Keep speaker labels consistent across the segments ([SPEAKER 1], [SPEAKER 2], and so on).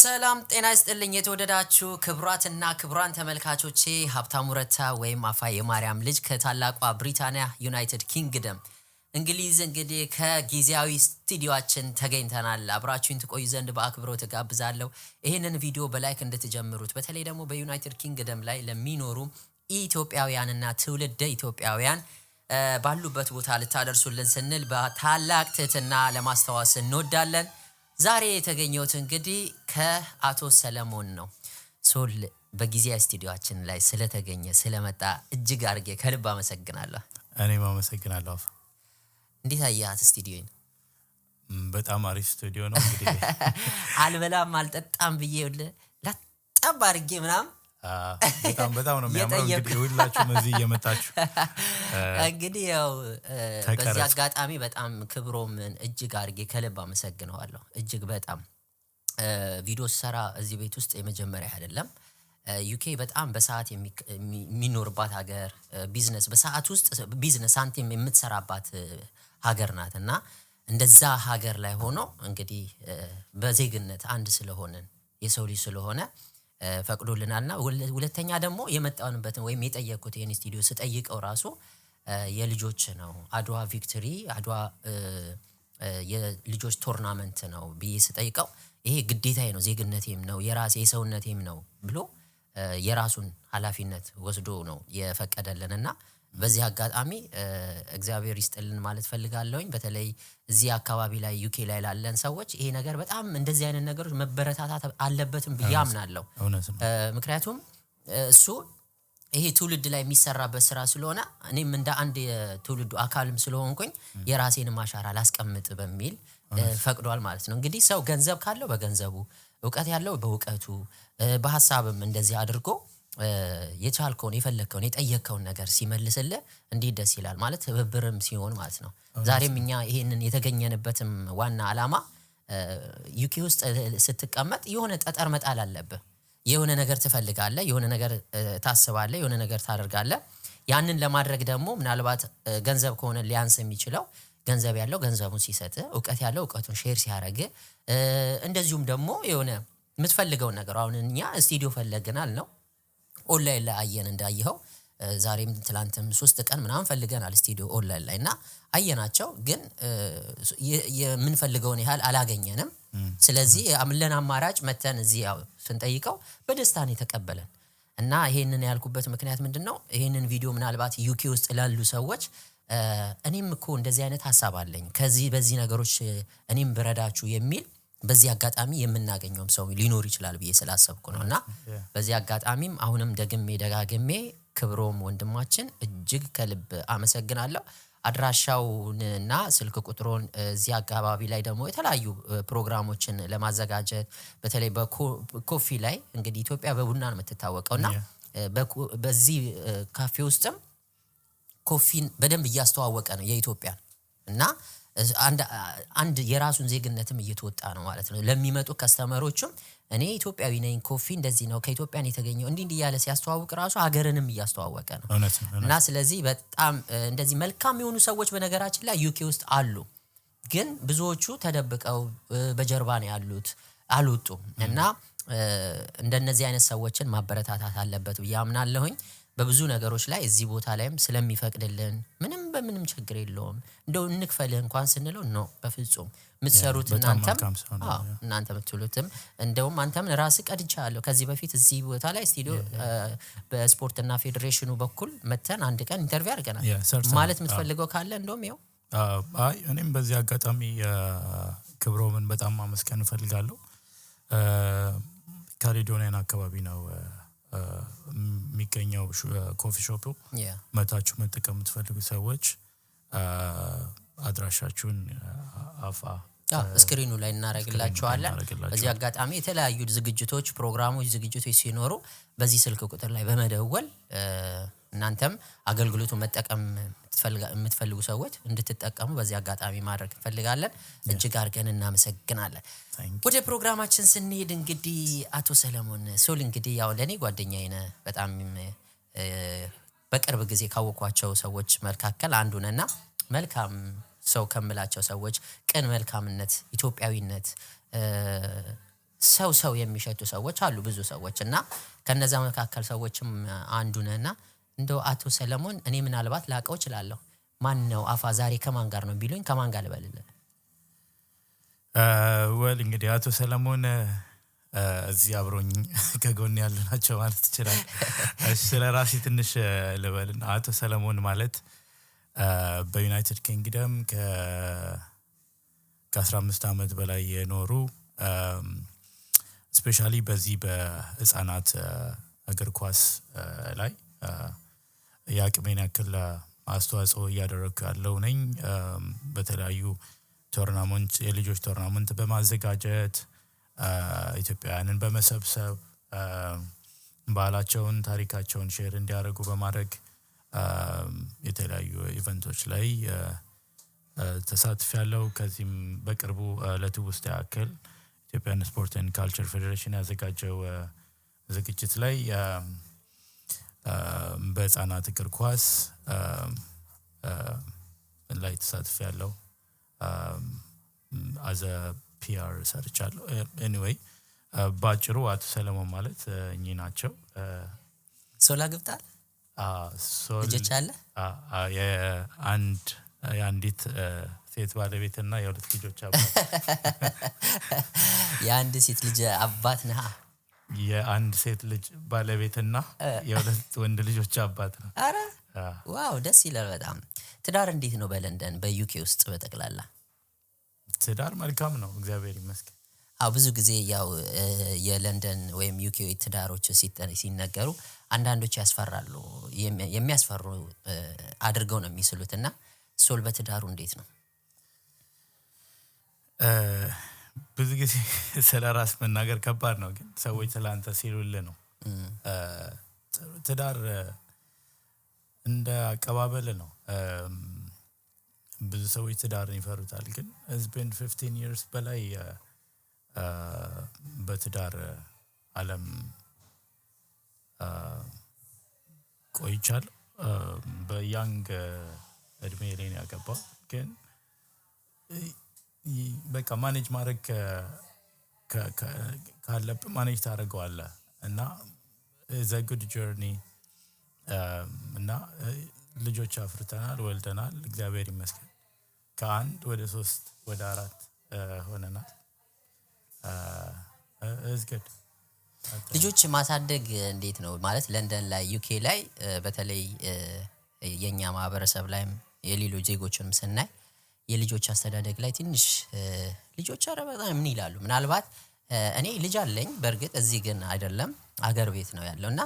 [SPEAKER 1] ሰላም ጤና ይስጥልኝ የተወደዳችሁ ክብራትና ክብራን ተመልካቾቼ ሀብታሙ ረታ ወይም አፋ የማርያም ልጅ ከታላቋ ብሪታንያ ዩናይትድ ኪንግደም እንግሊዝ እንግዲህ ከጊዜያዊ ስቱዲዮአችን ተገኝተናል አብራችሁን ትቆዩ ዘንድ በአክብሮት ጋብዛለሁ ይሄንን ቪዲዮ በላይክ እንድትጀምሩት በተለይ ደግሞ በዩናይትድ ኪንግደም ላይ ለሚኖሩ ኢትዮጵያውያንና ትውልደ ኢትዮጵያውያን ባሉበት ቦታ ልታደርሱልን ስንል በታላቅ ትህትና ለማስተዋወስ እንወዳለን ዛሬ የተገኘሁት እንግዲህ ከአቶ ሰለሞን ነው ሶል በጊዜያዊ ስቱዲዮአችን ላይ ስለተገኘ ስለመጣ እጅግ አርጌ ከልብ አመሰግናለሁ
[SPEAKER 2] እኔም አመሰግናለሁ
[SPEAKER 1] እንዴት አያት ስቱዲዮን
[SPEAKER 2] በጣም አሪፍ ስቱዲዮ ነው እንግዲህ
[SPEAKER 1] አልበላም አልጠጣም ብዬ ለጣብ አርጌ ምናም
[SPEAKER 2] በጣም ነው የሚያምረው እንግዲህ ሁላችሁም እዚህ እየመጣችሁ
[SPEAKER 1] እንግዲህ ያው በዚህ አጋጣሚ በጣም ክብሮምን እጅግ አርጌ ከልብ አመሰግናለሁ እጅግ በጣም ቪዲዮ ሰራ እዚህ ቤት ውስጥ የመጀመሪያ አይደለም ዩኬ በጣም በሰዓት የሚኖርባት ሀገር ቢዝነስ በሰዓት ውስጥ ቢዝነስ ሳንቲም የምትሰራባት ሀገር ናትና እንደዛ ሀገር ላይ ሆኖ እንግዲህ በዜግነት አንድ ስለሆነን የሰው ልጅ ስለሆነ ፈቅዶልናልና ሁለተኛ ደግሞ የመጣንበትን ወይም የጠየቁት የኔ ስቱዲዮ ስጠይቀው ራሱ የልጆች ነው አድዋ ቪክቶሪ አድዋ የልጆች ቶርናመንት ነው ብዬ ስጠይቀው ይሄ ግዴታዬ ነው ዜግነቴም ነው የራሴ የሰውነቴም ነው ብሎ የራሱን ኃላፊነት ወስዶ ነው የፈቀደልንና በዚህ አጋጣሚ እግዚአብሔር ይስጥልን ማለት ፈልጋለሁኝ በተለይ እዚህ አካባቢ ላይ ዩኬ ላይ ላለን ሰዎች ይሄ ነገር በጣም እንደዚህ አይነት ነገሮች መበረታታት አለበትም ብያምናለሁ ምክንያቱም እሱ ይሄ ትውልድ ላይ የሚሰራበት ስራ ስለሆነ እኔም እንደ አንድ የትውልዱ አካልም ስለሆንኩኝ የራሴን ማሻራ ላስቀምጥ በሚል ፈቅዷል ማለት ነው እንግዲህ ሰው ገንዘብ ካለው በገንዘቡ ዕውቀት ያለው በዕውቀቱ በሐሳብም እንደዚህ አድርጎ የቻልከውን የፈለከውን የጠየቀውን ነገር ሲመልስልህ እንዴት ደስ ይላል ማለት ትብብርም ሲሆን ማለት ነው ዛሬም እኛ ይሄንን የተገኘንበትም ዋና አላማ ዩኬ ውስጥ ስትቀመጥ የሆነ ጠጠር መጣል አለብህ የሆነ ነገር ትፈልጋለህ የሆነ ነገር ታስባለህ የሆነ ነገር ታደርጋለህ ያንን ለማድረግ ደግሞ ምናልባት ገንዘብ ከሆነ ሊያንስ የሚችለው ገንዘብ ያለው ገንዘቡን ሲሰጥ ዕውቀት ያለው ዕውቀቱን ሼር ሲያረግ እንደዚሁም ደግሞ የሆነ የምትፈልገው ነገር አሁን እኛ ስቱዲዮ ፈለግናል ነው ኦንላይን ላይ አየን እንዳየኸው ዛሬም ትላንትም 3 ቀን ምናምን ፈልገናል ስቱዲዮ ኦንላይን ላይና አየናቸው ግን የምንፈልገውን ያህል አላገኘንም ስለዚህ አምለን አማራጭ መተን እዚህ ያው ስንጠይቀው በደስታ ነው የተቀበለን እና ይሄንን ያልኩበት ምክንያት ምንድነው ይሄንን ቪዲዮ ምናልባት ዩኬ ውስጥ ላሉ ሰዎች እኔም እኮ እንደዚህ አይነት ሐሳብ አለኝ ከዚህ በዚህ ነገሮች እኔም ብረዳችሁ የሚል በዚህ አጋጣሚ የምናገኘው ሰው ሊኖር ይችላል ብዬ ስላሰብኩ ነውና በዚህ አጋጣሚም አሁንም ደጋግሜ ክብሮም ወንድማችን እጅግ ከልብ አመሰግናለሁ አድራሻውንና ስልክ ቁጥሩን እዚህ አካባቢ ላይ ደግሞ የተለያዩ ፕሮግራሞችን ለማዘጋጀት በተለይ በኮፊ ላይ እንግዲህ ኢትዮጵያ በቡና ነው የምትታወቀውና በዚህ ካፌ ውስጥም ኮፊን በደንብ እያስተዋወቀ ነው የኢትዮጵያ እና አንድ የራሱን ዜግነትም እየተወጣ ነው ማለት ነው ለሚመጡ ከስተመሮችም እኔ ኢትዮጵያዊ ነኝ ኮፊ እንደዚህ ነው ከኢትዮጵያን የተገኘው እንዲህ ያለ ሲያስተዋውቅ ራሱ ሀገርንም እያስተዋወቀ ነው እና ስለዚህ በጣም እንደዚህ መልካም የሆኑ ሰዎች በነገራችን ላይ ዩኬ ውስጥ አሉ ግን ብዙዎቹ ተደብቀው በጀርባ ነው ያሉት አልወጡም እና እንደነዚህ አይነት ሰዎችን ማበረታታት አለበት ያምናለሁኝ በብዙ ነገሮች ላይ እዚህ ቦታ ላይም ስለሚፈቅድልን ምንም ችግር የለውም እንደው እንክፈልህ እንኳን ስንለው ነው በፍጹም ምትሰሩት እናንተ ምትሉትም እንደውም አንተም ራስህ ቀድቻለሁ ከዚህ በፊት እዚህ ቦታ ላይ ስቱዲዮ በስፖርትና ፌዴሬሽኑ በኩል መተን አንድ ቀን ኢንተርቪው አድርገናል ማለት ምትፈልገው ካለ እንደውም ይኸው
[SPEAKER 2] አይ እኔም በዚህ አጋጣሚ ክብሮምን በጣም ማመስገን እፈልጋለሁ ካሊዶኒያን አካባቢ ነው የሚገኘው ኮፊ ሾፕ መታችሁ መጠቀም የምትፈልጉ ሰዎች አድራሻችሁን አፋ
[SPEAKER 1] ስክሪኑ ላይ እናረግላችኋለን በዚህ አጋጣሚ የተለያዩ ዝግጅቶች ፕሮግራሞች ዝግጅቶች ሲኖሩ በዚህ ስልክ ቁጥር ላይ በመደወል እናንተም አገልግሎቱን መጠቀም የምትፈልጉ ሰዎች እንድትጠቀሙ በዚህ አጋጣሚ ማድረግ እንፈልጋለን እጅግ አርገን እናመሰግናለን ወደ ፕሮግራማችን ስንሄድ እንግዲህ አቶ ሰለሞን ሶል እንግዲህ ያው ለኔ ጓደኛዬ ነህ በጣም በቅርብ ጊዜ ካወኳቸው ሰዎች መካከል አንዱ ነህና መልካም ሰው ከምላቸው ሰዎች ቅን መልካምነት ኢትዮጵያዊነት ሰው የሚሸቱ ሰዎች አሉ ብዙ ሰዎች እና ከነዛ መካከል ሰዎችም አንዱ ነህና እንደው አቶ ሰለሞን እኔ ምናልባት ላቀው እችላለሁ ማን ነው አፋ ዛሬ ከማን ጋር ነው ቢሉኝ ከማን ጋር ልበልልህ?
[SPEAKER 2] ወል እንግዲህ አቶ ሰለሞን እዚህ አብሮኝ ከጎን ያሉ ናቸው ማለት ይችላል። ስለ ራሴ ትንሽ ልበልና አቶ ሰለሞን ማለት በዩናይትድ ኪንግደም ከ15 ዓመት በላይ የኖሩ ስፔሻሊ በዚህ በህፃናት እግር ኳስ ላይ የአቅሜን ያክል አስተዋጽኦ እያደረኩ ያለው ነኝ። በተለያዩ ቶርናመንት የልጆች ቶርናመንት በማዘጋጀት ኢትዮጵያውያንን በመሰብሰብ ባህላቸውን ታሪካቸውን ሼር እንዲያደርጉ በማድረግ የተለያዩ ኢቨንቶች ላይ ተሳትፌያለሁ። ከዚህም በቅርቡ ለትውስታ ያክል ኢትዮጵያን ስፖርት ኤንድ ካልቸር ፌዴሬሽን ያዘጋጀው ዝግጅት ላይ በህፃናት እግር ኳስ ላይ ተሳትፌያለሁ። አዘ ፒአር ሰርቻለሁ። ኤኒዌይ ባጭሩ አቶ ሰለሞን ማለት እኚህ ናቸው።
[SPEAKER 1] ሶላ ግብታል ልጆች አለ?
[SPEAKER 2] የአንዲት ሴት ባለቤትና የሁለት ልጆች አባት።
[SPEAKER 1] የአንድ ሴት ልጅ አባት ነህ?
[SPEAKER 2] የአንድ ሴት ልጅ ባለቤትና የሁለት ወንድ ልጆች አባት ነው።
[SPEAKER 1] አረ ዋው ደስ ይላል በጣም። ትዳር እንዴት ነው በለንደን በዩኬ ውስጥ በጠቅላላ?
[SPEAKER 2] ትዳር መልካም ነው እግዚአብሔር ይመስገን።
[SPEAKER 1] ብዙ ጊዜ ያው የለንደን ወይም ዩኬ ትዳሮች ሲነገሩ አንዳንዶች ያስፈራሉ የሚያስፈሩ አድርገው ነው የሚስሉትና ሶል በትዳሩ እንዴት ነው?
[SPEAKER 2] ብዙ ጊዜ ስለራስ መናገር ከባድ ነው ግን ሰዎች ስላንተ ሲሉልህ ነው። ትዳር እንደ አቀባበል ነው። ብዙ ሰዎች ትዳርን ይፈሩታል ግን it's been 15 years በላይ በትዳር ዓለም ቆይቻለሁ። በያንግ እድሜ ላይ ነው ያገባው ግን በቃ ማኔጅ ማድረግ ካለብህ ማኔጅ ታደርገዋለህ እና it's a good journey እና ልጆች አፍርተናል ወልደናል እግዚአብሔር ይመስገን። ከአንድ ወደ 3 ወደ 4 ሆነናል። it's good።
[SPEAKER 1] ልጆች ማሳደግ እንዴት ነው ማለት ለንደን ላይ ዩኬ ላይ በተለይ የኛ ማህበረሰብ ላይም የሌሎች ዜጎችንም ስናይ የልጆች አስተዳደግ ላይ ትንሽ ልጆች አረ በጣም ምን ይላሉ? ምናልባት እኔ ልጅ አለኝ በርግጥ እዚህ ግን አይደለም አገር ቤት ነው ያለውና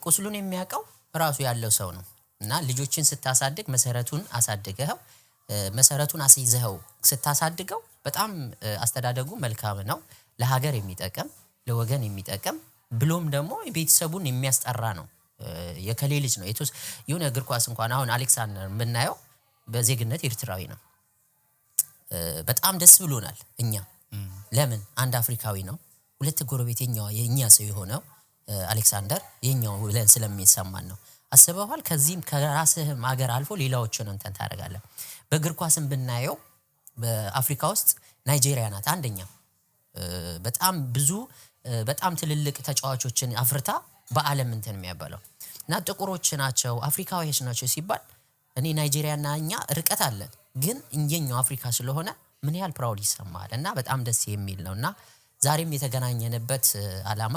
[SPEAKER 1] ቁስሉን የሚያውቀው ራሱ ያለው ሰው ነው እና ልጆችን ስታሳድግ መሰረቱን አሳድገው መሰረቱን አስይዘው ስታሳድገው በጣም አስተዳደጉ መልካም ነው ለሀገር የሚጠቅም ለወገን የሚጠቅም ብሎም ደግሞ ቤተሰቡን የሚያስጠራ ነው። የከሌ ልጅ ነው የሆነ እግር ኳስ እንኳን አሁን አሌክሳንደር ምናየው በዜግነት ኤርትራዊ ነው። በጣም ደስ ብሎናል እኛ ለምን አንድ አፍሪካዊ ነው ሁለት ጎረቤተኛው የኛ ሰው የሆነው አሌክሳንደር የኛው ብለን ስለሚሰማን ነው። አስበዋል ከዚህም ከራስህም ሀገር አልፎ ሌላዎችን እንትን ታደርጋለህ። በእግር ኳስም ብናየው በአፍሪካ ውስጥ ናይጄሪያ ናት አንደኛ በጣም ብዙ በጣም ትልልቅ ተጫዋቾችን አፍርታ በአለም እንትን የሚያበለው እና ጥቁሮች ናቸው አፍሪካውያን ናቸው ሲባል እኔ ናይጄሪያና እኛ ርቀት አለን ግን እኛው አፍሪካ ስለሆነ ምን ያህል ፕራውድ ይሰማል እና በጣም ደስ የሚል ነውና ዛሬም የተገናኘንበት አላማ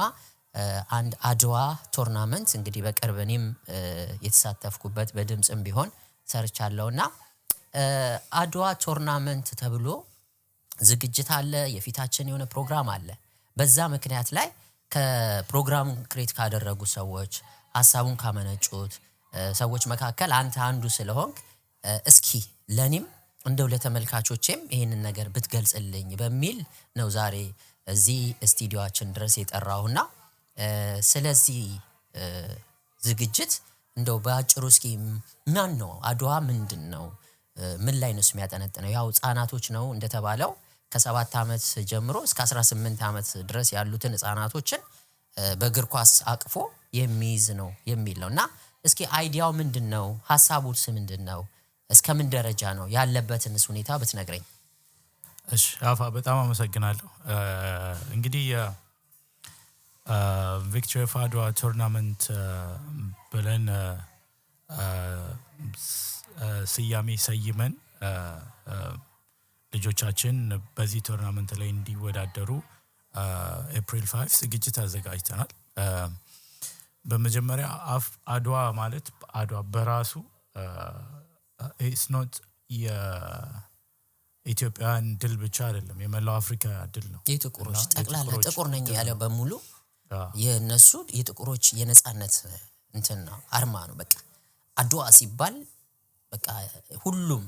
[SPEAKER 1] አንድ አድዋ ቶርናመንት እንግዲህ በቅርብ እኔም የተሳተፍኩበት በድምጽም ቢሆን ሰርቻለሁና አድዋ ቶርናመንት ተብሎ ዝግጅት አለ የፊታችን የሆነ ፕሮግራም አለ። በዛ ምክንያት ላይ ከፕሮግራሙ ክሬት ካደረጉ ሰዎች ሐሳቡን ካመነጩት ሰዎች መካከል አንተ አንዱ ስለሆንክ እስኪ ለኔም እንደው ለተመልካቾቼም ይሄንን ነገር ብትገልጽልኝ በሚል ነው ዛሬ እዚህ ስቱዲዮአችን ድረስ የጠራውና ስለዚህ ዝግጅት እንደው በአጭሩ እስኪ ማን ነው አድዋ ምንድነው ምን ላይ ነው የሚያጠነጥነው? ያው ህፃናቶች ነው እንደተባለው ከ7 ዓመት ጀምሮ እስከ 18 ዓመት ድረስ ያሉትን ህፃናቶችን በእግር ኳስ አቅፎ የሚይዝ ነው የሚል ነውና እስኪ አይዲያው ምንድነው? ሐሳቡስ ምንድነው? እስከ ምን ደረጃ ነው ያለበትንስ ሁኔታ ብትነግረኝ።
[SPEAKER 2] እሺ አፋ በጣም አመሰግናለሁ። እንግዲህ ቪክቶሪ ኦፍ አድዋ ቶርናመንት ብለን ስያሜ ሰይመን ልጆቻችን በዚህ ቶርናመንት ላይ እንዲወዳደሩ ኤፕሪል 5 ዝግጅት አዘጋጅተናል። በመጀመሪያ አድዋ ማለት አድዋ በራሱ ኢትስ ኖት የኢትዮጵያን ድል ብቻ አይደለም፣ የመላው አፍሪካ ድል ነው።
[SPEAKER 1] የጥቁሮች ጠቅላላ ጥቁር ነኝ ያለ በሙሉ የነሱ የጥቁሮች የነጻነት እንትን ነው፣ አርማ ነው። በቃ አድዋ ሲባል በቃ ሁሉም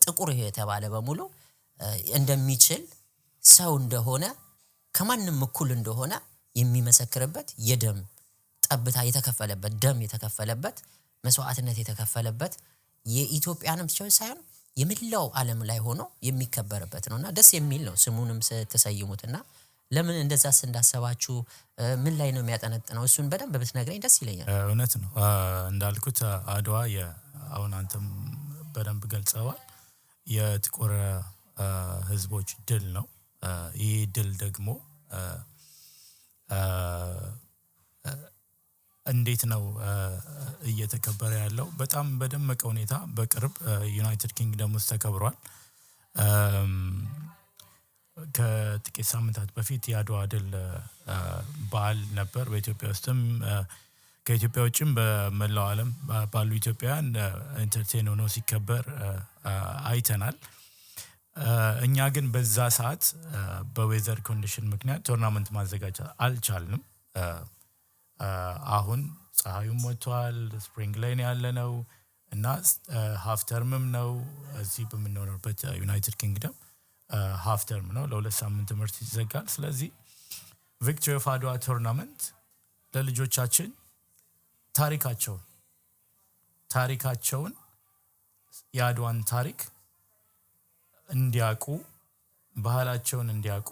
[SPEAKER 1] ጥቁር የተባለ በሙሉ እንደሚችል ሰው እንደሆነ ከማንም እኩል እንደሆነ የሚመሰክርበት የደም ጠብታ የተከፈለበት ደም የተከፈለበት መስዋዕትነት የተከፈለበት የኢትዮጵያንም ሳይሆን የመላው ዓለም ላይ ሆኖ የሚከበርበት ነውና ደስ የሚል ነው። ስሙንም ተሰይሙትና ለምን እንደዛስ እንዳሰባችሁ ምን ላይ ነው የሚያጠነጥነው? እሱን በደንብ ብትነግረኝ ደስ ይለኛል።
[SPEAKER 2] እውነት ነው እንዳልኩት አድዋ አሁን አንተም በደንብ ገልጸዋል፣ የጥቁር ህዝቦች ድል ነው። ይህ ድል ደግሞ እንዴት ነው እየተከበረ ያለው? በጣም በደመቀ ሁኔታ በቅርብ ዩናይትድ ኪንግደም ውስጥ ተከብሯል። ከጥቂት ሳምንታት በፊት የአድዋ ድል በዓል ነበር። በኢትዮጵያ ውስጥም ከኢትዮጵያ ውጭም በመላው ዓለም ባሉ ኢትዮጵያውያን ኢንተርቴን ሆኖ ሲከበር አይተናል። እኛ ግን በዛ ሰዓት በዌዘር ኮንዲሽን ምክንያት ቶርናመንት ማዘጋጀት አልቻልንም። አሁን ፀሐዩም ወጥቷል፣ ስፕሪንግ ላይ ያለነው እና ሃፍ ተርምም ነው። እዚህ በምንኖርበት ዩናይትድ ኪንግደም ሃፍ ተርም ነው፣ ለሁለት ሳምንት ትምህርት ይዘጋል። ስለዚህ ቪክቶሪ ኦፍ አድዋ ቶርናመንት ለልጆቻችን ታሪካቸውን የአድዋን ታሪክ እንዲያውቁ፣ ባህላቸውን እንዲያውቁ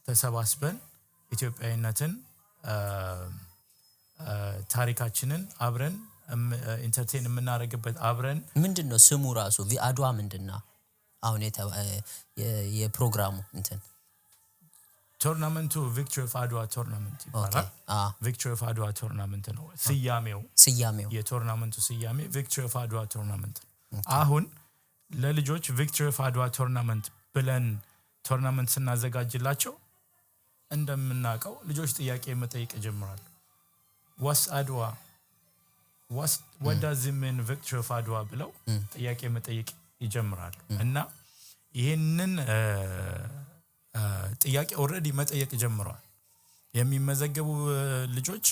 [SPEAKER 2] ተሰባስበን ኢትዮጵያዊነትን ታሪካችንን አብረን ኢንተርቴን የምናደርግበት አብረን
[SPEAKER 1] ምንድነው ስሙ ራሱ አድዋ ምንድነው? አሁን የፕሮግራሙ እንትን
[SPEAKER 2] ቶርናመንቱ ቪክቶሪ ኦፍ አድዋ ቶርናመንት ይባላል። ቪክቶሪ ኦፍ አድዋ ቶርናመንት ነው ስያሜው። የቶርናመንቱ ስያሜ ቪክቶሪ ኦፍ አድዋ ቶርናመንት። አሁን ለልጆች ቪክቶሪ ኦፍ አድዋ ቶርናመንት ብለን ቶርናመንት ስናዘጋጅላቸው እንደምናውቀው ልጆች ጥያቄ መጠየቅ ይጀምራሉ። ዋስ አድዋ what does it mean victory of አድዋ ብለው ጥያቄ መጠየቅ ይጀምራሉ። እና ይሄንን ጥያቄ ኦሬዲ መጠየቅ ጀምረዋል። የሚመዘገቡ ልጆች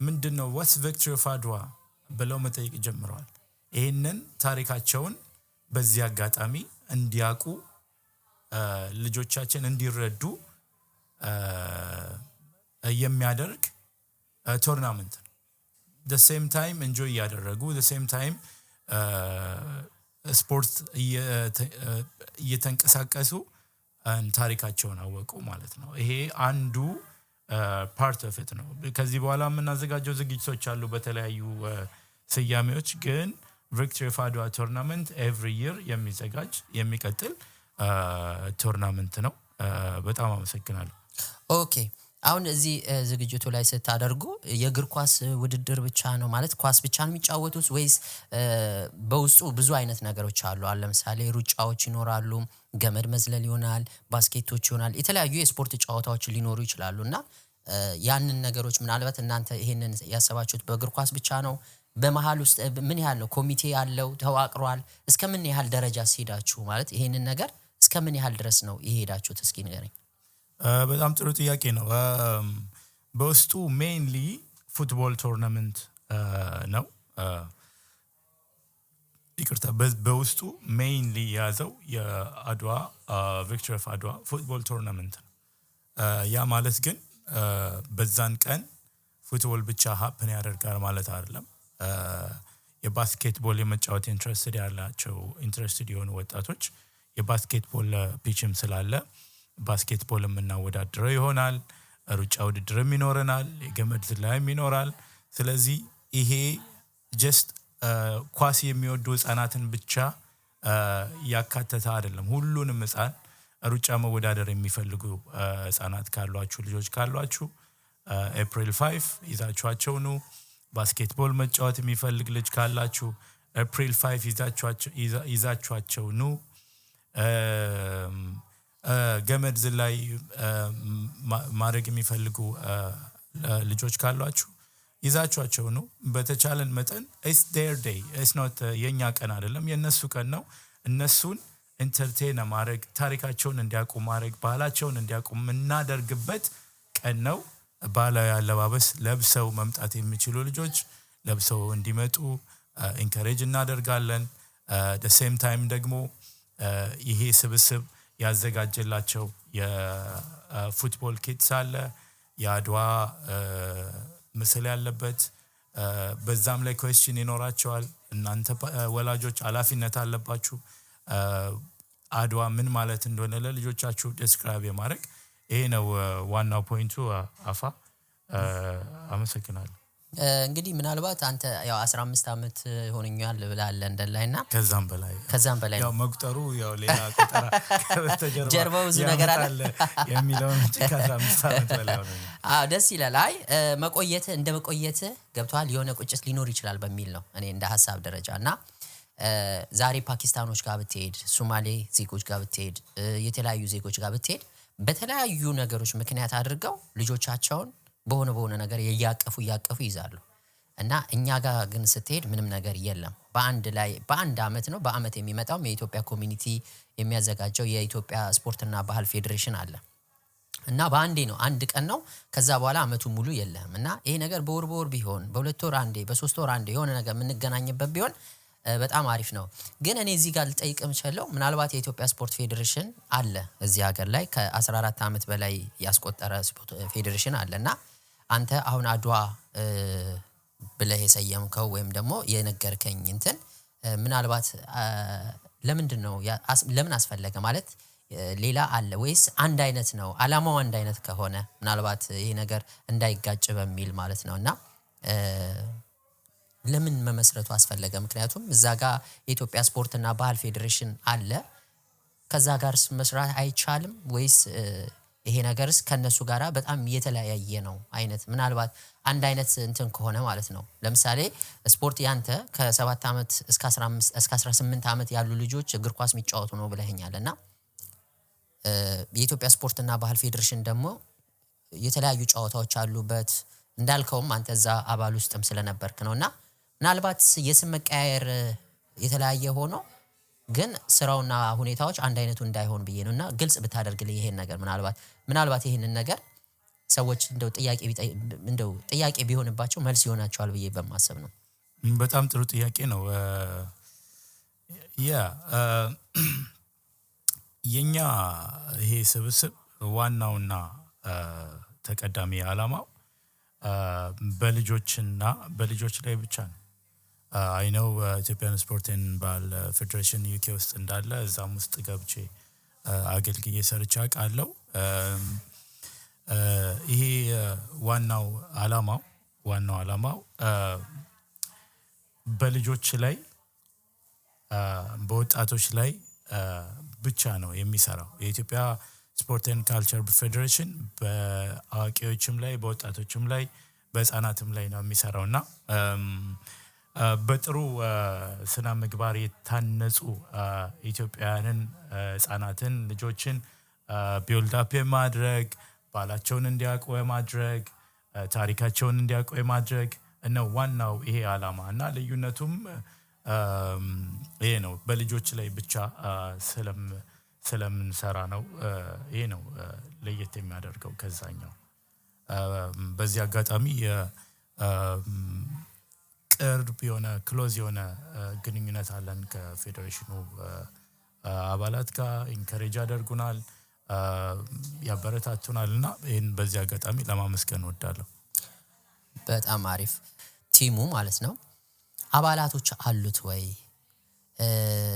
[SPEAKER 2] ምንድነው what's victory of አድዋ ብለው መጠየቅ ጀምረዋል። ይሄንን ታሪካቸውን በዚህ አጋጣሚ እንዲያውቁ ልጆቻችን እንዲረዱ የሚያደርግ ቶርናመንት ነው። the same time enjoy ያደረጉ the same time ስፖርት እየተንቀሳቀሱ ታሪካቸውን አወቁ ማለት ነው። ይሄ አንዱ ፓርት ኦፍ ኢት ነው። ከዚህ በኋላ የምናዘጋጀው ዝግጅቶች አሉ በተለያዩ ስያሜዎች፣ ግን ቪክቶሪ ኦፍ አድዋ ቶርናመንት ኤቭሪ ይር የሚዘጋጅ የሚቀጥል ቶርናመንት ነው። በጣም አመሰግናለሁ።
[SPEAKER 1] ኦኬ፣ አሁን እዚህ ዝግጅቱ ላይ ስታደርጉ የእግር ኳስ ውድድር ብቻ ነው ማለት ኳስ ብቻ ነው የሚጫወቱት ወይስ በውስጡ ብዙ አይነት ነገሮች አሉ? ለምሳሌ ሩጫዎች ይኖራሉ፣ ገመድ መዝለል ይሆናል፣ ባስኬቶች ይሆናል፣ የተለያዩ የስፖርት ጨዋታዎች ሊኖሩ ይችላሉና ያንን ነገሮች ምናልባት እናንተ ይሄንን ያሰባችሁት በእግር ኳስ ብቻ ነው? በመሃል ውስጥ ምን ያህል ነው ኮሚቴ ያለው ተዋቅሯል? እስከ ምን ያህል ደረጃ ሲሄዳችሁ ማለት ይሄንን ነገር እስከ ምን ያህል ድረስ ነው ይሄዳችሁት? እስኪ ንገረኝ።
[SPEAKER 2] በጣም ጥሩ ጥያቄ ነው። በውስጡ ሜይንሊ ፉትቦል ቶርናመንት ነው። ይቅርታ፣ በውስጡ ሜይንሊ የያዘው የአድዋ ቪክቶሪ ኦፍ አድዋ ፉትቦል ቶርናመንት ነው። ያ ማለት ግን በዛን ቀን ፉትቦል ብቻ ሀፕን ያደርጋል ማለት አይደለም። የባስኬትቦል የመጫወት ኢንትረስትድ የሆኑ ወጣቶች የባስኬትቦል ፒችም ስላለ ባስኬትቦል የምናወዳድረው ይሆናል። ሩጫ ውድድርም ይኖረናል፣ የገመድ ዝላይም ይኖራል። ስለዚህ ይሄ ጀስት ኳስ የሚወዱ ህጻናትን ብቻ ያካተተ አይደለም። ሁሉንም ህፃን ሩጫ መወዳደር የሚፈልጉ ህፃናት ካሏችሁ ልጆች ካሏችሁ ኤፕሪል 5 ይዛችኋቸው ኑ። ባስኬትቦል መጫወት የሚፈልግ ልጅ ካላችሁ ኤፕሪል 5 ይዛችኋቸው ኑ። ገመድ ዝላይ ማድረግ የሚፈልጉ ልጆች ካሏችሁ ይዛችኋቸው ነው። በተቻለን መጠን it's their day, it's not የኛ ቀን አይደለም፣ የነሱ ቀን ነው። እነሱን ኢንተርቴን ማድረግ፣ ታሪካቸውን እንዲያውቁ ማድረግ፣ ባህላቸውን እንዲያውቁ የምናደርግበት ቀን ነው። ባህላዊ አለባበስ ለብሰው መምጣት የሚችሉ ልጆች ለብሰው እንዲመጡ ኢንከሬጅ እናደርጋለን። the same time ደግሞ ይሄ ስብስብ ያዘጋጀላቸው የፉትቦል ኪትስ አለ፣ የአድዋ ምስል ያለበት። በዛም ላይ ኩዌስችን ይኖራቸዋል። እናንተ ወላጆች ኃላፊነት አለባችሁ አድዋ ምን ማለት እንደሆነ ለልጆቻችሁ ዲስክራይብ የማድረግ። ይሄ ነው ዋናው ፖይንቱ። አፋ አመሰግናለሁ።
[SPEAKER 1] እንግዲህ ምናልባት አንተ ያው 15 ዓመት ሆነኛል ብላል ለንደን ላይና
[SPEAKER 2] ከዛም በላይ ያው መቁጠሩ ያው ሌላ ቁጥራ
[SPEAKER 1] ጀርባው ብዙ ነገር አለ
[SPEAKER 2] የሚለው ከ15 ዓመት በላይ ሆነ።
[SPEAKER 1] ደስ ይላል። አይ መቆየት ገብቷል። የሆነ ቁጭት ሊኖር ይችላል በሚል ነው እኔ እንደ ሐሳብ ደረጃና ዛሬ ፓኪስታኖች ጋር ብትሄድ፣ ሶማሌ ዜጎች ጋር ብትሄድ፣ የተለያዩ ዜጎች ጋር ብትሄድ በተለያዩ ነገሮች ምክንያት አድርገው ልጆቻቸውን በሆነ ነገር ያያቀፉ ይዛሉ። እና እኛ ጋር ግን ስትሄድ ምንም ነገር የለም። በአንድ አመት ነው በአመት የሚመጣው የኢትዮጵያ ኮሚኒቲ የሚያዘጋጀው የኢትዮጵያ ስፖርትና ባህል ፌዴሬሽን አለ። እና በአንዴ ነው አንድ ቀን ነው። ከዛ በኋላ አመቱ ሙሉ የለም። እና ይሄ ነገር በወር ቢሆን በ2 ወር አንዴ በ3 ወር አንዴ የሆነ ነገር የምንገናኝበት ቢሆን በጣም አሪፍ ነው። ግን እኔ እዚህ ጋር ልጠይቅም ቻለው ምናልባት የኢትዮጵያ ስፖርት ፌዴሬሽን አለ እዚህ ሀገር ላይ ከ14 አመት በላይ ያስቆጠረ ስፖርት ፌዴሬሽን አለና አንተ አሁን አድዋ ብለህ የሰየምከው ወይም ደግሞ የነገርከኝ እንትን ምናልባት ለምንድነው ለምን አስፈለገ ማለት ሌላ አለ ወይስ አንድ አይነት ነው? አላማው አንድ አይነት ከሆነ ምናልባት ይሄ ነገር እንዳይጋጭ በሚል ማለት ነውና ለምን መመስረቱ አስፈለገ? ምክንያቱም እዛ ጋር የኢትዮጵያ ስፖርትና ባህል ፌዴሬሽን አለ። ከዛ ጋር መስራት አይቻልም ወይስ ይሄ ነገርስ ከነሱ ጋራ በጣም የተለያየ ነው አይነት? ምናልባት አንድ አይነት እንትን ከሆነ ማለት ነው። ለምሳሌ ስፖርት ያንተ ከ7 አመት እስከ 15 እስከ 18 አመት ያሉ ልጆች እግር ኳስ የሚጫወቱ ነው ብለኸኛልና የኢትዮጵያ ስፖርትና ባህል ፌዴሬሽን ደግሞ የተለያዩ ጨዋታዎች አሉበት እንዳልከውም አንተ እዛ አባል ውስጥም ስለነበርክ ነውና ምናልባት የስም መቀያየር የተለያየ ሆኖ ግን ስራውና ሁኔታዎች አንድ አይነቱ እንዳይሆን ብዬ ነውና ግልጽ ብታደርግልኝ ይሄን ነገር ምናልባት ይሄንን ነገር ሰዎች እንደው ጥያቄ ቢሆንባቸው መልስ ይሆናቸዋል ብዬ በማሰብ ነው።
[SPEAKER 2] በጣም ጥሩ ጥያቄ ነው። የኛ ይሄ ስብስብ ዋናውና ተቀዳሚ ዓላማው በልጆች ላይ ብቻ ነው። አይ ነው ኢትዮጵያን ስፖርትን ባህል ፌዴሬሽን ዩኬ ውስጥ እንዳለ እዛም ውስጥ ገብቼ አገልግዬ ሰርቼ አውቃለሁ። ይሄ ዋናው ዓላማው በልጆች ላይ በወጣቶች ላይ ብቻ ነው የሚሰራው። የኢትዮጵያ ስፖርት ኤንድ ካልቸር ፌዴሬሽን በአዋቂዎችም ላይ በወጣቶችም ላይ በህፃናትም ላይ ነው የሚሰራውና በጥሩ ስነ ምግባር የታነጹ ኢትዮጵያውያንን ህፃናትን ልጆችን ቢልድ አፕ የማድረግ ባህላቸውን እንዲያውቁ የማድረግ ታሪካቸውን እንዲያውቁ የማድረግ ነው ዋናው ይሄ ዓላማ እና ልዩነቱም ይሄ ነው። በልጆች ላይ ብቻ ስለምንሰራ ነው። ይሄ ነው ለየት የሚያደርገው ከዛኛው። በዚህ አጋጣሚ ቅርብ የሆነ ክሎዝ የሆነ ግንኙነት አለን ከፌዴሬሽኑ አባላት ጋር። ኢንከሬጅ ያደርጉናል፣ ያበረታቱናልና ይሄን በዚህ አጋጣሚ ለማመስገን እወዳለሁ።
[SPEAKER 1] በጣም አሪፍ ቲሙ ማለት ነው። አባላቶች አሉት ወይ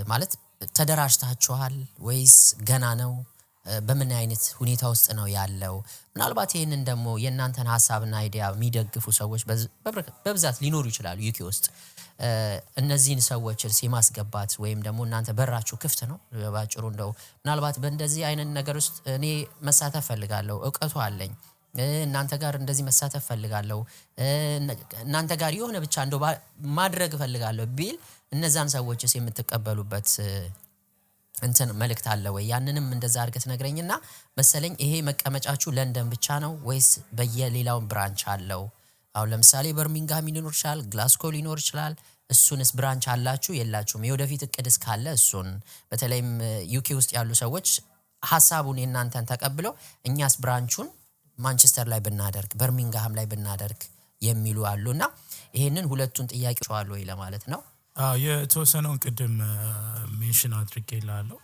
[SPEAKER 1] ማለት ተደራጅታችኋል ወይስ ገና ነው? በምን አይነት ሁኔታ ውስጥ ነው ያለው? ምናልባት ይሄንን ደግሞ የእናንተን ሐሳብና አይዲያ የሚደግፉ ሰዎች በብዛት ሊኖሩ ይችላሉ ዩኬ ውስጥ። እነዚህን ሰዎች የማስገባት ወይም ደግሞ እናንተ በራችሁ ክፍት ነው? ባጭሩ እንደው ምናልባት በእንደዚህ አይነት ነገር ውስጥ እኔ መሳተፍ ፈልጋለሁ፣ ዕውቀቱ አለኝ፣ እናንተ ጋር እንደዚህ መሳተፍ ፈልጋለሁ፣ እናንተ ጋር የሆነ ብቻ እንደው ማድረግ ፈልጋለሁ ቢል እነዛን ሰዎችስ የምትቀበሉበት እንትን መልእክት አለ ወይ? ያንንም እንደዛ አድርገህ ትነግረኝና መሰለኝ ይሄ መቀመጫችሁ ለንደን ብቻ ነው ወይስ በየሌላው ብራንች አለው? አሁን ለምሳሌ በርሚንግሃም ሊኖር ይችላል፣ ግላስኮ ሊኖር ይችላል። እሱንስ ብራንች አላችሁ የላችሁም? የወደፊት እቅድስ ካለ እሱን በተለይም ዩኬ ውስጥ ያሉ ሰዎች ሐሳቡን የእናንተን ተቀብለው እኛስ ብራንቹን ማንቸስተር ላይ ብናደርግ በርሚንግሃም ላይ ብናደርግ የሚሉ አሉና ይሄንን ሁለቱን ጥያቄዎች አሉ ወይ ለማለት ነው።
[SPEAKER 2] የተወሰነውን ቅድም ሜንሽን አድርጌላለሁ።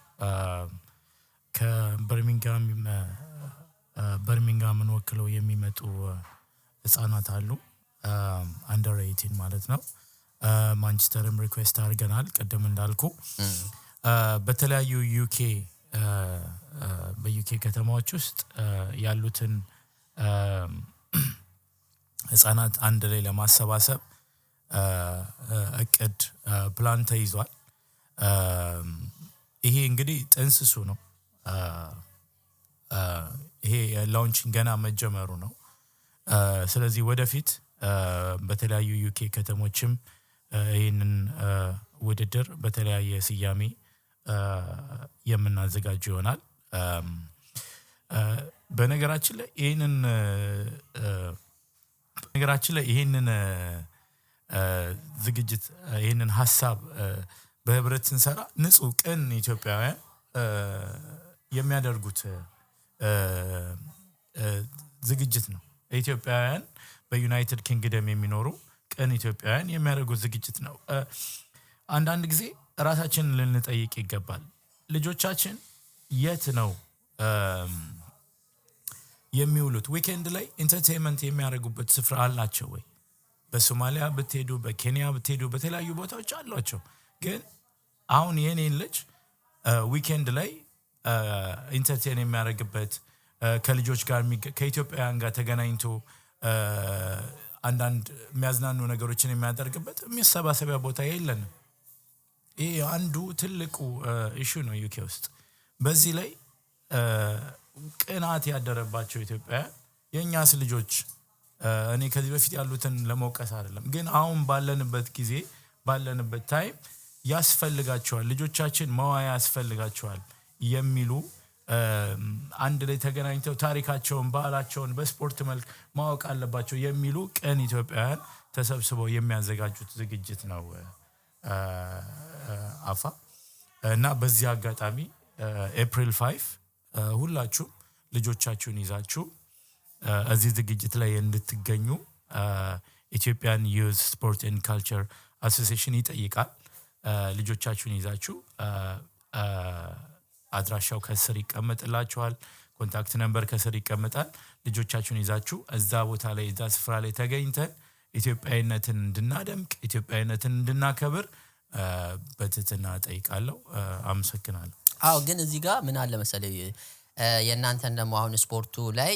[SPEAKER 2] ከበርሚንግሃምን ወክለው የሚመጡ ህጻናት አሉ፣ አንደር 18 ማለት ነው። ማንቸስተርም ሪኩዌስት አድርገናል ቅድም እንዳልኩ። በተለያዩ በዩኬ ከተማዎች ውስጥ ያሉትን ህጻናት አንድ ላይ ለማሰባሰብ እቅድ ፕላን ተይዟል። ይሄ እንግዲህ ጥንስሱ ነው። ይሄ ላውንቺንግ ገና መጀመሩ ነው። ስለዚህ ወደፊት በተለያዩ ዩኬ ከተሞችም ይህንን ውድድር በተለያየ ስያሜ የምናዘጋጅ ይሆናል። በነገራችን ላይ ይህንን ዝግጅት ይህንን ሐሳብ በህብረት ስንሰራ ንጹህ ቅን ኢትዮጵያውያን የሚያደርጉት ዝግጅት ነው። ኢትዮጵያውያን በዩናይትድ ኪንግደም የሚኖሩ ቅን ኢትዮጵያውያን የሚያደርጉት ዝግጅት ነው። አንዳንድ ጊዜ ራሳችንን ልንጠይቅ ይገባል። ልጆቻችን የት ነው የሚውሉት? ዊኬንድ ላይ ኢንተርቴይንመንት የሚያደርጉበት ስፍራ አላቸው ወይ? በሶማሊያ ብትሄዱ፣ በኬንያ ብትሄዱ በተለያዩ ቦታዎች አሏቸው። ግን አሁን የኔን ልጅ ዊኬንድ ላይ ኢንተርቴይን የሚያደርግበት ከልጆች ጋር ከኢትዮጵያውያን ጋር ተገናኝቶ አንዳንድ የሚያዝናኑ ነገሮችን የሚያደርግበት የሚሰባሰቢያ ቦታ የለንም። ይሄ አንዱ ትልቁ ኢሹ ነው ዩኬ ውስጥ። በዚህ ላይ ቅናት ያደረባቸው ኢትዮጵያውያን የእኛስ ልጆች እኔ ከዚህ በፊት ያሉትን ለመውቀስ አይደለም፣ ግን አሁን ባለንበት ጊዜ ባለንበት ታይም ያስፈልጋቸዋል፣ ልጆቻችን መዋያ ያስፈልጋቸዋል የሚሉ አንድ ላይ ተገናኝተው ታሪካቸውን፣ ባህላቸውን በስፖርት መልክ ማወቅ አለባቸው የሚሉ ቅን ኢትዮጵያውያን ተሰብስበው የሚያዘጋጁት ዝግጅት ነው አፋ። እና በዚህ አጋጣሚ ኤፕሪል 5 ሁላችሁም ልጆቻችሁን ይዛችሁ እዚህ ዝግጅት ላይ እንድትገኙ ኢትዮጵያን ዩዝ ስፖርት ኤንድ ካልቸር አሶሲዬሽን ይጠይቃል። ልጆቻችሁን ይዛችሁ አድራሻው ከስር ይቀመጥላችኋል፣ ኮንታክት ነምበር ከስር ይቀመጣል። ልጆቻችሁን ይዛችሁ እዛ ቦታ ላይ እዛ ስፍራ ላይ ተገኝተን ኢትዮጵያዊነትን እንድናደምቅ ኢትዮጵያዊነትን እንድናከብር በትህትና ጠይቃለሁ። አመሰግናለሁ።
[SPEAKER 1] አዎ፣ ግን እዚህ ጋር ምን አለ መሰለኝ የእናንተን ደግሞ አሁን ስፖርቱ ላይ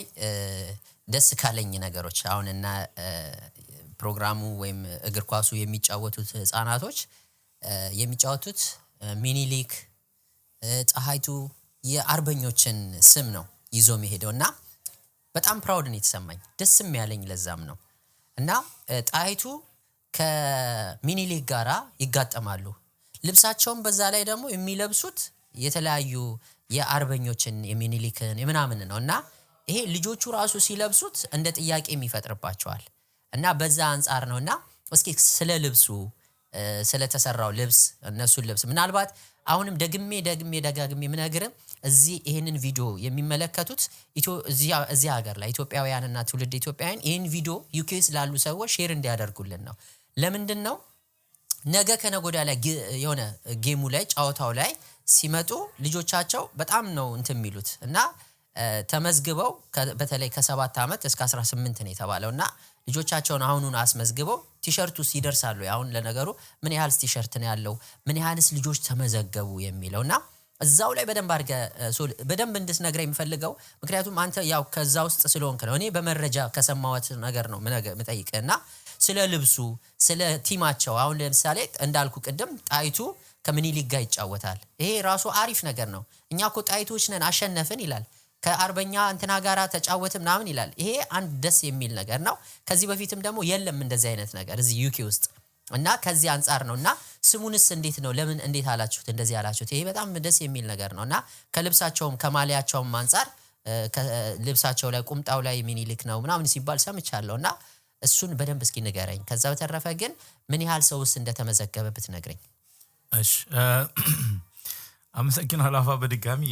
[SPEAKER 1] ደስ ካለኝ ነገሮች አሁን እና ፕሮግራሙ ወይም እግር ኳሱ የሚጫወቱት ህፃናቶች የሚጫወቱት ሚኒሊክ ጣሃይቱ የአርበኞችን ስም ነው ይዞ የሚሄደውና በጣም ፕራውድ ነው የተሰማኝ፣ ደስም ያለኝ ለዛም ነው። እና ጣሃይቱ ከሚኒሊክ ጋራ ይጋጠማሉ። ልብሳቸውን በዛ ላይ ደግሞ የሚለብሱት የተለያዩ የአርበኞችን የሚኒሊክን የምናምን ነውና ይሄ ልጆቹ ራሱ ሲለብሱት እንደ ጥያቄ የሚፈጥርባቸዋል። እና በዛ አንፃር ነውና እስኪ ስለ ልብሱ ስለተሰራው ልብስ እነሱን ልብስ ምናልባት አሁንም ደጋግሜ ምነግርም እዚህ ይሄንን ቪዲዮ የሚመለከቱት እዚህ ሀገር ላይ ኢትዮጵያውያንና ትውልድ ኢትዮጵያውያን ይሄን ቪዲዮ ዩኬስ ላሉ ሰዎች ሼር እንዲያደርጉልን ነው። ለምንድን ነው ነገ ከነጎዳ ላይ የሆነ ጌሙ ላይ ጫዋታው ላይ ሲመጡ ልጆቻቸው በጣም ነው እንትን የሚሉት እና ተመዝግበው በተለይ ከ7 ዓመት እስከ 18 ነው የተባለውና ልጆቻቸውን አሁኑን አስመዝግበው ቲሸርቱስ ይደርሳሉ። አሁን ለነገሩ ምን ያህል ቲሸርት ነው ያለው ምን ያህልስ ልጆች ተመዘገቡ የሚለውና እዛው ላይ በደንብ አድርገ በደንብ እንድትነግረኝ የምፈልገው ምክንያቱም አንተ ያው ከዛ ውስጥ ስለሆንክ ነው። እኔ በመረጃ ከሰማሁት ነገር ነው የምጠይቅህና ስለ ልብሱ ስለ ቲማቸው አሁን ለምሳሌ እንዳልኩ ቅድም ጣይቱ ከምኒልክ ጋር ይጫወታል። ይሄ ራሱ አሪፍ ነገር ነው። እኛ እኮ ጣይቶች ነን አሸነፍን ይላል። ከአርበኛ እንትና ጋራ ተጫወተ ምናምን ይላል። ይሄ አንድ ደስ የሚል ነገር ነው። ከዚህ በፊትም ደግሞ የለም እንደዚህ አይነት ነገር እዚህ ዩኬ ውስጥ እና ከዚህ አንፃር ነውና ስሙንስ እንዴት ነው ለምን እንዴት አላችሁት እንደዚህ አላችሁት? ይሄ በጣም ደስ የሚል ነገር ነውና ከልብሳቸውም ከማሊያቸውም አንፃር ከልብሳቸው ላይ ቁምጣው ላይ ሚኒሊክ ነው ምናምን ሲባል ሰምቻለሁና እሱን በደንብ እስኪ ንገረኝ። ከዛ በተረፈ ግን ምን ያህል ሰውስ እንደተመዘገበ ብትነግረኝ።
[SPEAKER 2] እሺ አመሰግናለሁ አፋ በድጋሚ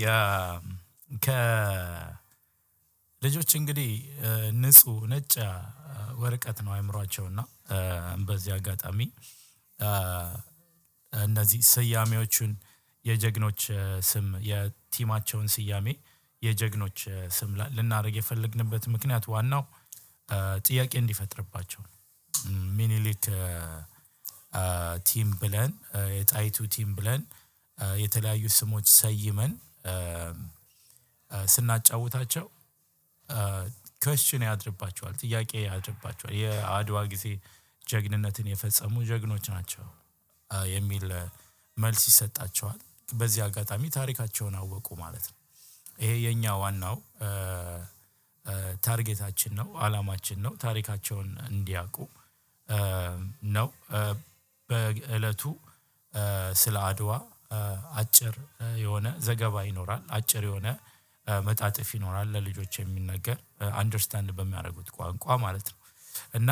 [SPEAKER 2] ከልጆች እንግዲህ ንጹህ ነጭ ወረቀት ነው አይምሯቸውና በዚህ አጋጣሚ እነዚህ ስያሜዎቹን የጀግኖች ስም የቲማቸውን ስያሜ የጀግኖች ስም ልናደርግ የፈለግንበት ምክንያት ዋናው ጥያቄ እንዲፈጥርባቸው ሚኒሊክ ቲም ብለን የጣይቱ ቲም ብለን የተለያዩ ስሞች ሰይመን ስናጫውታቸው ኩዌስችን ያድርባቸዋል ጥያቄ ያድርባቸዋል። የአድዋ ጊዜ ጀግንነትን የፈጸሙ ጀግኖች ናቸው የሚል መልስ ይሰጣቸዋል። በዚህ አጋጣሚ ታሪካቸውን አወቁ ማለት ነው። ይሄ የኛ ዋናው ታርጌታችን ነው፣ አላማችን ነው። ታሪካቸውን እንዲያውቁ ነው። በእለቱ ስለ አድዋ አጭር የሆነ ዘገባ ይኖራል፣ አጭር የሆነ መጣጥፍ ይኖራል ለልጆች የሚነገር አንደርስታንድ በሚያደርጉት ቋንቋ ማለት ነው። እና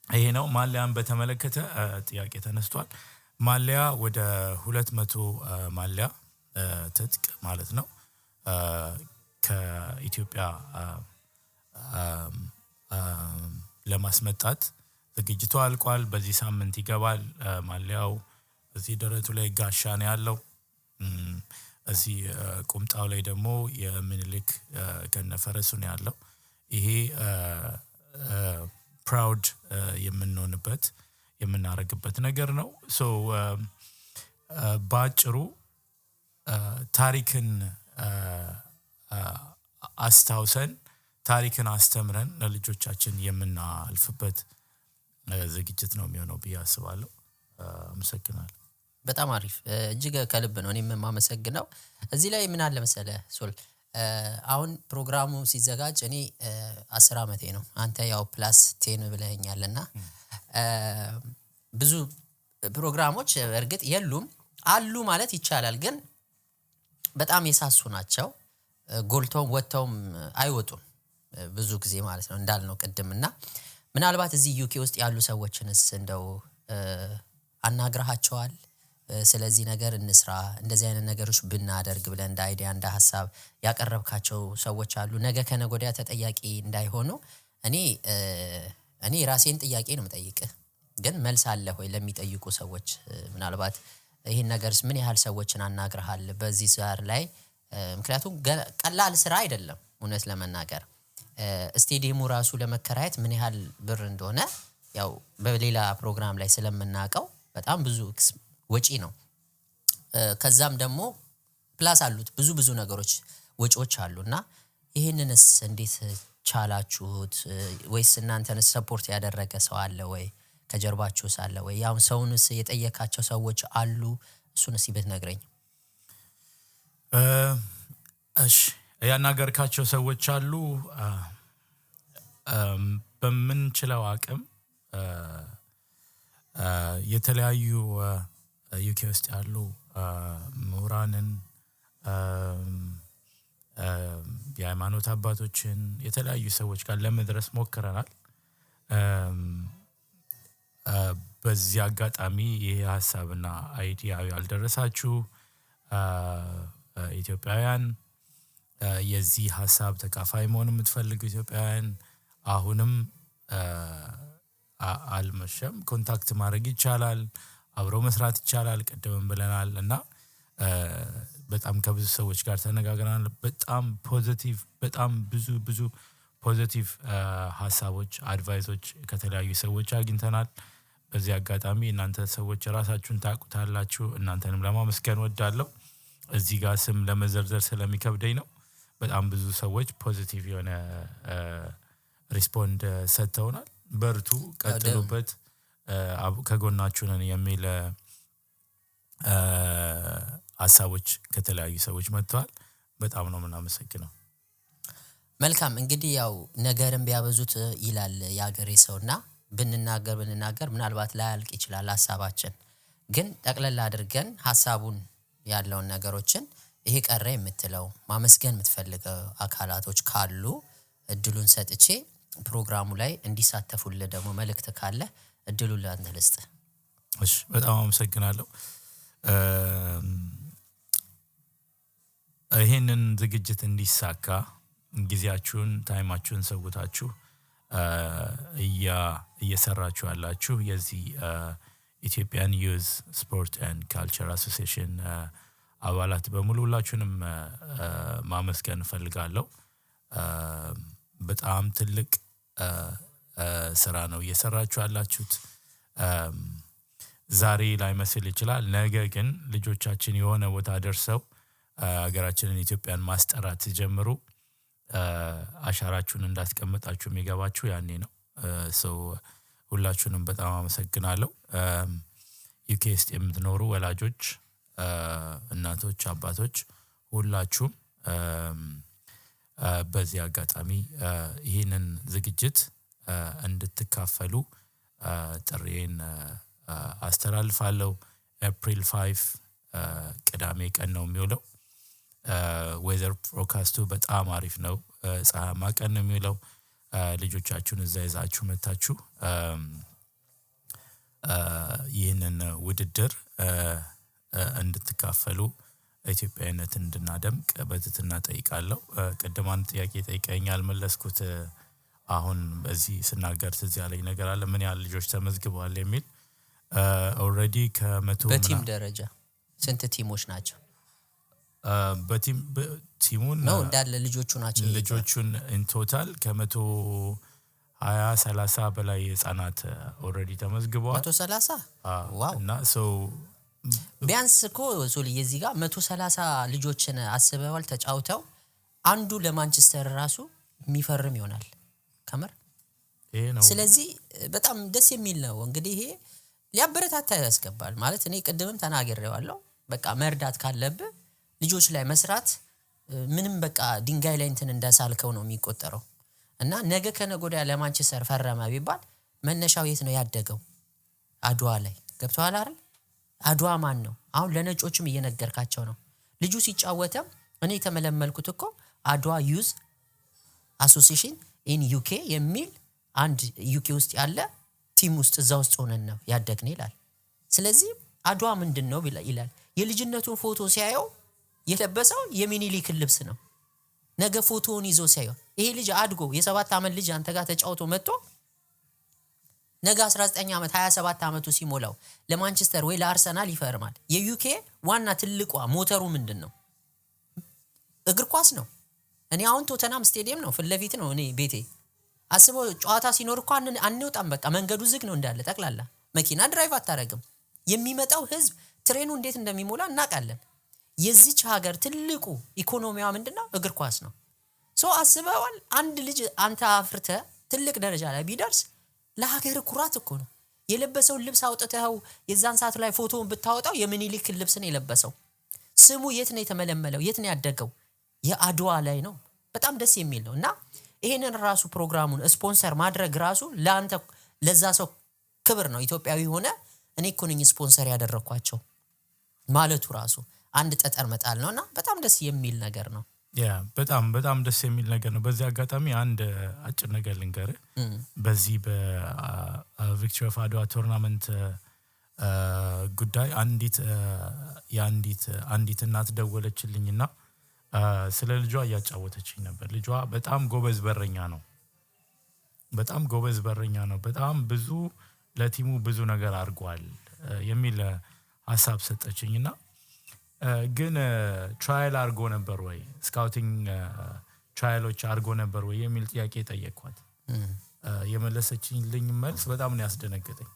[SPEAKER 2] ይሄ ነው። ማሊያን በተመለከተ ጥያቄ ተነስቷል። ማሊያ ወደ 200 ማሊያ ትጥቅ ማለት ነው ከኢትዮጵያ ለማስመጣት ዝግጅቱ አልቋል። በዚህ ሳምንት ይገባል። ማሊያው እዚህ ደረቱ ላይ ጋሻ ነው ያለው። እዚህ ቁምጣው ላይ ደግሞ የሚኒሊክ ከነፈረሱ ነው ያለው። ይሄ ፕራውድ የምንሆንበት የምናረግበት ነገር ነው። ሶ ባጭሩ ታሪክን አስታውሰን ታሪክን አስተምረን ለልጆቻችን የምናልፍበት ዝግጅት ነው የሚሆነው ብዬ አስባለሁ። አመሰግናለሁ።
[SPEAKER 1] በጣም አሪፍ እጅግ ከልብ ነው እኔም የማመሰግነው። እዚህ ላይ ምን አለ መሰለህ ሶል አሁን ፕሮግራሙ ሲዘጋጅ እኔ 10 አመቴ ነው። አንተ ያው ፕላስ 10 ብለኸኛልና ብዙ ፕሮግራሞች እርግጥ የሉም አሉ ማለት ይቻላል፣ ግን በጣም የሳሱ ናቸው። ጎልቶም ወጥተውም አይወጡም ብዙ ጊዜ ማለት ነው እንዳልነው ቅድምና ምናልባት እዚህ ዩኬ ውስጥ ያሉ ሰዎችንስ እንደው አናግራቸዋል? ስለዚህ ነገር እንስራ እንደዚህ አይነት ነገሮች ብናደርግ ብለን እንደ አይዲያ እንደ ሐሳብ ያቀረብካቸው ሰዎች አሉ? ነገ ከነገ ተጠያቂ እንዳይሆኑ እኔ ራሴን ጥያቄ ነው የምጠይቅህ፣ ግን መልስ አለ ሆይ ለሚጠይቁ ሰዎች? ምናልባት ይሄን ነገርስ ምን ያህል ሰዎችን አናግረሃል በዚህ ዛር ላይ? ምክንያቱም ቀላል ስራ አይደለም እውነት ለመናገር። ስቴዲየሙ ራሱ ለመከራየት ምን ያህል ብር እንደሆነ ያው በሌላ ፕሮግራም ላይ ስለምናቀው በጣም ብዙ ወጪ ነው። ከዛም ደግሞ ፕላስ አሉት ብዙ ነገሮች ወጪዎች አሉና ይሄንንስ እንዴት ቻላችሁት? ወይስ እናንተንስ ሰፖርት ያደረገ ሰው አለ ወይ? ከጀርባችሁስ አለ ወይ? ያው ሰውንስ የጠየካቸው ሰዎች አሉ? እሱንስ ብትነግረኝ።
[SPEAKER 2] እሺ ያናገርካቸው ሰዎች አሉ። በምንችለው አቅም የተለያዩ ዩኬ ውስጥ ያሉ ምሁራንን የሃይማኖት አባቶችን የተለያዩ ሰዎች ጋር ለመድረስ ሞክረናል። በዚህ አጋጣሚ ይሄ ሐሳብና አይዲያ ያልደረሳችሁ ኢትዮጵያውያን የዚህ ሐሳብ ተካፋይ መሆን የምትፈልጉ ኢትዮጵያውያን አሁንም አልመሸም፣ ኮንታክት ማድረግ ይቻላል፣ አብሮ መስራት ይቻላል። ቀደም ብለናል እና በጣም ከብዙ ሰዎች ጋር ተነጋግረናል። በጣም ፖዚቲቭ በጣም ብዙ ፖዚቲቭ ሐሳቦች አድቫይሶች ከተለያዩ ሰዎች አግኝተናል። በዚህ አጋጣሚ እናንተ ሰዎች ራሳችሁን ታቁታላችሁ እናንተንም ለማመስገን ወዳለሁ እዚህ ጋር ስም ለመዘርዘር ስለሚከብደኝ ነው በጣም ብዙ ሰዎች ፖዚቲቭ የሆነ ሪስፖንድ ሰጥተውናል በርቱ ቀጥሉበት ከጎናችሁ ነን የሚል ሐሳቦች ከተለያዩ ሰዎች መጥተዋል በጣም ነው ምናመሰግነው
[SPEAKER 1] መልካም እንግዲህ ያው ነገርን ቢያበዙት ይላል ያገሬ ሰውና ብንናገር ምናልባት ላያልቅ ይችላል ሐሳባችን ግን ጠቅለል አድርገን ሐሳቡን ያለውን ነገሮችን ይሄ ቀረ የምትለው ማመስገን የምትፈልገው አካላቶች ካሉ እድሉን ሰጥቼ ፕሮግራሙ ላይ እንዲሳተፉልህ ደግሞ መልእክት ካለ እድሉን ላንተ ልስጥ
[SPEAKER 2] እሺ በጣም አመሰግናለሁ ይሄንን ዝግጅት እንዲሳካ ጊዜያችሁን ታይማችሁን ሰውታችሁ እየሰራችሁ ያላችሁ የዚህ ኢትዮጵያን ዩዝ ስፖርት ኤንድ ካልቸር አሶሲዬሽን አባላት በሙሉ ሁላችሁንም ማመስገን ፈልጋለሁ በጣም ትልቅ ስራ ነው እየሰራችሁ ያላችሁት ዛሬ ላይ መስል ይችላል ነገ ግን ልጆቻችን የሆነ ቦታ ደርሰው ሀገራችንን ኢትዮጵያን ማስጠራት ጀምሩ አሻራችሁን እንዳስቀምጣችሁ የሚገባችሁ ያኔ ነው ሶ ሁላችሁንም በጣም አመሰግናለሁ ዩኬስ የምትኖሩ ወላጆች እናቶች አባቶች ሁላችሁም በዚህ አጋጣሚ ይሄንን ዝግጅት እንድትካፈሉ ጥሪዬን አስተላልፋለሁ ኤፕሪል 5 ቅዳሜ ቀን ነው የሚውለው ዌዘር ፎርካስቱ በጣም አሪፍ ነው ፀሐያማ ቀን ነው የሚውለው ልጆቻችሁን እዛ ይዛችሁ መታችሁ ይህንን ውድድር እንድትካፈሉ ኢትዮጵያዊነትን እንድናደምቅ በትህትና ጠይቃለሁ ቀደም አንድ ጥያቄ ጠይቀኛል መለስኩት አሁን በዚህ ስናገር ትዝ ያለኝ ነገር አለ ምን ያህል ልጆች ተመዝግበዋል የሚል ኦሬዲ ከ100
[SPEAKER 1] በቲም ደረጃ ስንት ቲሞች ናቸው
[SPEAKER 2] ቲሙን
[SPEAKER 1] ነው እንዳለ ልጆቹን
[SPEAKER 2] ኢን ቶታል ከ120 30 በላይ ህፃናት ኦሬዲ ተመዝግበዋል
[SPEAKER 1] 130 ዋው
[SPEAKER 2] እና ሶ
[SPEAKER 1] ቢያንስ እኮ ሶሊ የዚህ ጋር 130 ልጆችን አስበዋል ተጫውተው አንዱ ለማንቸስተር ራሱ የሚፈርም ይሆናል ከመር
[SPEAKER 2] ይሄ ነው
[SPEAKER 1] ስለዚህ በጣም ደስ የሚል ነው እንግዲህ ይሄ ሊያበረታታ ያስገባል ማለት እኔ ቅድምም ተናግሬዋለሁ በቃ መርዳት ካለብህ ልጆች ላይ መስራት ምንም በቃ ድንጋይ ላይ እንትን እንዳሳልከው ነው የሚቆጠረው እና ነገ ከነጎዳ ለማንቸስተር ፈረመ ቢባል መነሻው የት ነው ያደገው አድዋ ላይ ገብቷል አይደል አድዋ ማን ነው አሁን ለነጮችም እየነገርካቸው ነው ልጁ ሲጫወተም እኔ ተመለመልኩት እኮ አድዋ ዩዝ አሶሲዬሽን ኢን ዩኬ የሚል አንድ ዩኬ ውስጥ ያለ ቲም ውስጥ እዛ ውስጥ ሆነን ነው ያደግን ይላል ስለዚህ አድዋ ምንድነው ይላል የልጅነቱን ፎቶ ሲያየው የለበሰው የሚኒሊክ ልብስ ነው ነገ ፎቶውን ይዞ ሲያየው ይሄ ልጅ አድጎ የ7 አመት ልጅ አንተ ጋር ተጫውቶ መጥቶ ነገ 19 አመት 27 አመቱ ሲሞላው ለማንቸስተር ወይ ለአርሰናል ይፈርማል የዩኬ ዋና ትልቋ ሞተሩ ምንድነው እግር ኳስ ነው እኔ አሁን ቶተናም ስቴዲየም ነው ፍለፊት ነው እኔ ቤቴ አስበው ጨዋታ ሲኖር እኮ አንወጣም በቃ መንገዱ ዝግ ነው እንዳለ ጠቅላላ መኪና ድራይቭ አታረግም የሚመጣው ህዝብ ትሬኑ እንዴት እንደሚሞላ እናቃለን የዚች ሀገር ትልቁ ኢኮኖሚዋ ምንድነው እግር ኳስ ነው ሶ አስበዋል አንድ ልጅ አንተ አፍርተ ትልቅ ደረጃ ላይ ቢደርስ ለሀገር ኩራት እኮ ነው የለበሰው ልብስ አውጥተው የዛን ሰዓት ላይ ፎቶውን ብታወጣው የሚኒሊክ ልብስ ነው የለበሰው ስሙ የት ነው የተመለመለው የት ነው ያደገው የአድዋ ላይ ነው በጣም ደስ የሚል ነውና ይሄንን ራሱ ፕሮግራሙን ስፖንሰር ማድረግ ራሱ ለአንተ ለዛ ሰው ክብር ነው ኢትዮጵያዊ ሆነ እኔ እኮ ነኝ ስፖንሰር ያደረኳቸው ማለቱ ራሱ አንድ ጠጠር መጣል ነውና በጣም ደስ የሚል ነገር ነው
[SPEAKER 2] ያ በጣም ደስ የሚል ነገር ነው በዚህ አጋጣሚ አንድ አጭር ነገር ልንገር በዚህ በቪክቶሪ ኦፍ አድዋ ቶርናመንት ጉዳይ አንዲት እናት ደወለችልኝና ስለ ልጇ እያጫወተችኝ ነበር ልጇ በጣም ጎበዝ በረኛ ነው በጣም ብዙ ለቲሙ ብዙ ነገር አድርጓል የሚል ሐሳብ ሰጠችኝና ግን ትራያል አድርጎ ነበር ወይ ስካውቲንግ ትራያሎች አድርጎ ነበር ወይ የሚል ጥያቄ ጠየቅኳት የመለሰችልኝ መልስ በጣም ነው ያስደነገጠኝ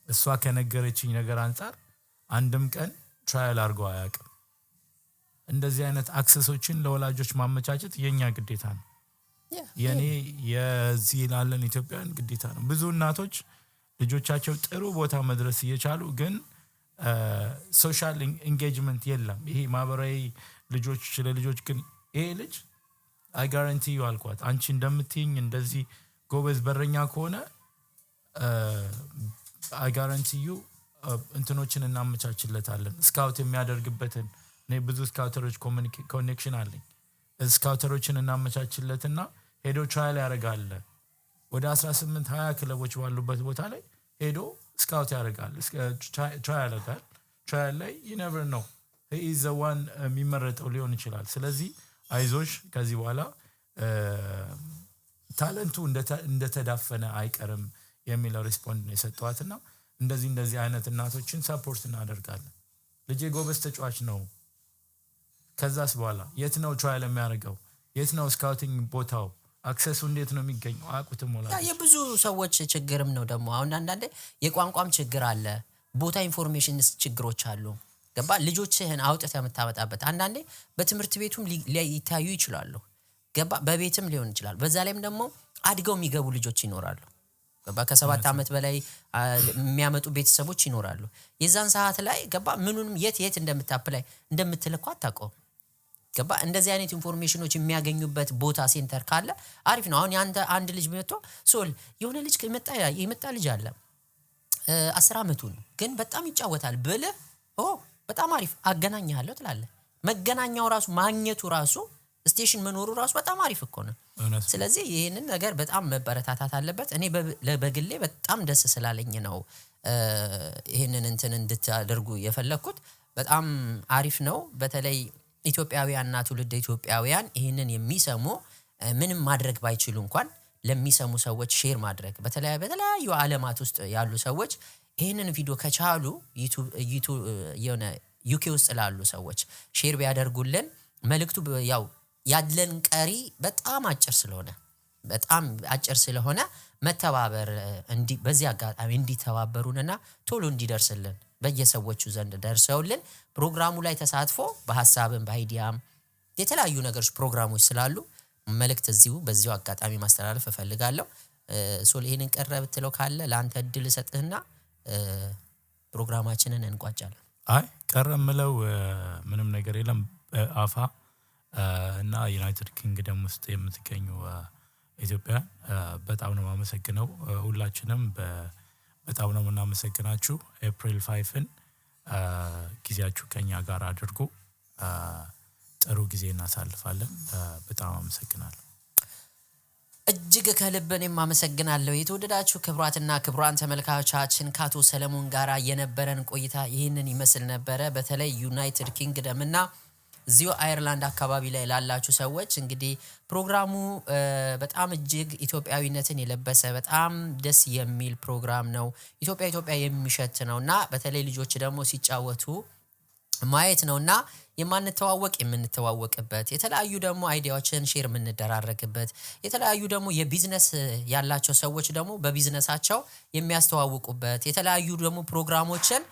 [SPEAKER 2] እሷ ከነገረችኝ ነገር አንፃር አንድም ቀን ትራያል አድርጎ አያውቅም። እንደዚህ አይነት አክሰሶችን ለወላጆች ማመቻቸት የኛ ግዴታ ነው። የኔ የዚህ ላለን ኢትዮጵያን ግዴታ ነው። ብዙ እናቶች ልጆቻቸው ጥሩ ቦታ መድረስ እየቻሉ ግን ሶሻል ኢንጌጅመንት የለም። ይሄ ማህበራዊ ልጆች ለልጆች ግን ይሄ ልጅ አይ ጋራንቲ ዩ አልኳት አንቺ እንደምትይኝ እንደዚህ ጎበዝ በረኛ ከሆነ አይ ጋራንቲ ዩ እንትኖችን እናመቻችለታለን። ስካውት የሚያደርግበትን እኔ ብዙ ስካውተሮች ኮኔክሽን አለኝ። ስካውተሮችን እናመቻችለትና ሄዶ ትራያል ያደርጋል። ወደ 18 20 ክለቦች ባሉበት ቦታ ላይ ሄዶ ስካውት ያደርጋል፣ ትራያል ያደርጋል። ትራያል ላይ you never know he is the one የሚመረጠው ሊሆን ይችላል። ስለዚህ አይዞሽ ከዚህ በኋላ ታለንቱ እንደተዳፈነ አይቀርም የሚለው ሪስፖንድ ነው የሰጠዋትና እንደዚህ አይነት እናቶችን ሰፖርት እናደርጋለን። ልጄ ጎበዝ ተጫዋች ነው። ከዛስ በኋላ የት ነው ትራያል የሚያደርገው? የት ነው ስካውቲንግ ቦታው? አክሰሱ እንዴት ነው የሚገኘው? አቁተም ወላጆች
[SPEAKER 1] የብዙ ሰዎች ችግርም ነው ደግሞ አሁን አንዳንዴ የቋንቋም ችግር አለ፣ ቦታ ኢንፎርሜሽን ችግሮች አሉ። ገባ ልጆችህን አውጥተህ የምታመጣበት አንዳንዴ በትምህርት ቤቱም ሊታዩ ይችላሉ። ገባ በቤትም ሊሆን ይችላል። በዛ ላይም ደግሞ አድገው የሚገቡ ልጆች ይኖራሉ። ገባ ከ7 ዓመት በላይ የሚያመጡ ቤተሰቦች ይኖራሉ። የዛን ሰዓት ላይ ገባ ምኑንም የት እንደምታፕላይ እንደምትልኩ አታውቀውም። ገባ እንደዚህ አይነት ኢንፎርሜሽኖች የሚያገኙበት ቦታ ሴንተር ካለ አሪፍ ነው። አሁን ያንተ አንድ ልጅ መጥቶ ሶል የሆነ ልጅ የመጣ ልጅ አለ 10 ዓመቱ ነው ግን በጣም ይጫወታል ብለህ በጣም አሪፍ አገናኛለሁ ትላለህ። መገናኛው ራሱ ማግኘቱ ራሱ ስቴሽን መኖሩ ራሱ በጣም አሪፍ እኮ ነው። ስለዚህ ይሄንን ነገር በጣም መበረታታት አለበት። እኔ በግሌ በጣም ደስ ስላለኝ ነው ይሄንን እንድታደርጉ የፈለኩት። በጣም አሪፍ ነው። በተለይ ኢትዮጵያውያንና ትውልደ ኢትዮጵያውያን ይሄንን የሚሰሙ ምንም ማድረግ ባይችሉ እንኳን ለሚሰሙ ሰዎች ሼር ማድረግ በተለያዩ ዓለማት ውስጥ ያሉ ሰዎች ይሄንን ቪዲዮ ከቻሉ ዩቲዩብ የሆነ ዩኬ ውስጥ ላሉ ሰዎች ሼር ቢያደርጉልን መልእክቱ ያው ያለን ቀሪ በጣም አጭር ስለሆነ መተባበር በዚህ አጋጣሚ እንዲተባበሩንና ቶሎ እንዲደርስልን በየሰዎቹ ዘንድ ደርሰውልን ፕሮግራሙ ላይ ተሳትፎ በሐሳብም በአይዲያም የተለያዩ ነገሮች ፕሮግራሞች ስላሉ መልእክት በዚሁ አጋጣሚ ማስተላለፍ እፈልጋለሁ። ሶል ይሄንን ቀረብ ትለው ካለ ለአንተ እድል ሰጥህና ፕሮግራማችንን እንቋጫለን።
[SPEAKER 2] አይ ቀረምለው ምንም ነገር የለም። አፋ እና ዩናይትድ ኪንግደም ውስጥ የምትገኙ ኢትዮጵያ በጣም ነው ማመሰግነው። ሁላችንም በጣም ነው እናመሰግናችሁ። ኤፕሪል 5ን ጊዜያችሁ ከኛ ጋር አድርጉ። ጥሩ ጊዜ እናሳልፋለን። በጣም አመሰግናለሁ።
[SPEAKER 1] እጅግ ከልብን ማመሰግናለሁ። የተወደዳችሁ ክብራትና ክብራን ተመልካቾቻችን ካቶ ሰለሞን ጋራ የነበረን ቆይታ ይህንን ይመስል ነበረ። በተለይ ዩናይትድ ኪንግደም እና ዚዮ አየርላንድ አካባቢ ላይ ላላችሁ ሰዎች እንግዲህ ፕሮግራሙ በጣም እጅግ ኢትዮጵያዊነትን የለበሰ በጣም ደስ የሚል ፕሮግራም ነው። ኢትዮጵያ የሚሸት ነውና በተለይ ልጆች ደግሞ ሲጫወቱ ማየት ነውና የማንተዋወቅ የምንተዋወቅበት የተለያዩ ደግሞ አይዲያዎችን ሼር የምንደራረግበት የተለያዩ ደግሞ የቢዝነስ ያላቸው ሰዎች ደግሞ በቢዝነሳቸው የሚያስተዋውቁበት የተለያዩ ደግሞ ፕሮግራሞችን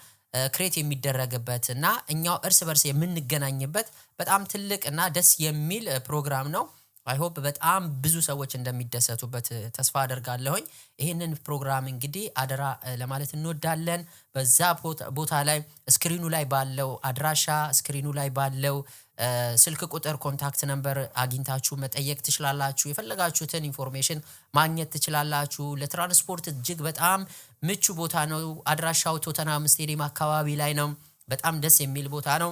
[SPEAKER 1] ክሬት የሚደረግበትና እኛው እርስ በርስ የምንገናኝበት በጣም ትልቅና ደስ የሚል ፕሮግራም ነው። አይ ሆፕ በጣም ብዙ ሰዎች እንደሚደሰቱበት ተስፋ አደርጋለሁኝ። ይሄንን ፕሮግራም እንግዲህ አደራ ለማለት እንወዳለን። በዛ ቦታ ላይ ስክሪኑ ላይ ባለው አድራሻ ስክሪኑ ላይ ባለው ስልክ ቁጥር ኮንታክት ነምበር አግኝታችሁ መጠየቅ ትችላላችሁ። የፈለጋችሁትን ኢንፎርሜሽን ማግኘት ትችላላችሁ። ለትራንስፖርት እጅግ በጣም ምቹ ቦታ ነው። አድራሻው ቶተንሃም ስቴዲየም አካባቢ ላይ ነው። በጣም ደስ የሚል ቦታ ነው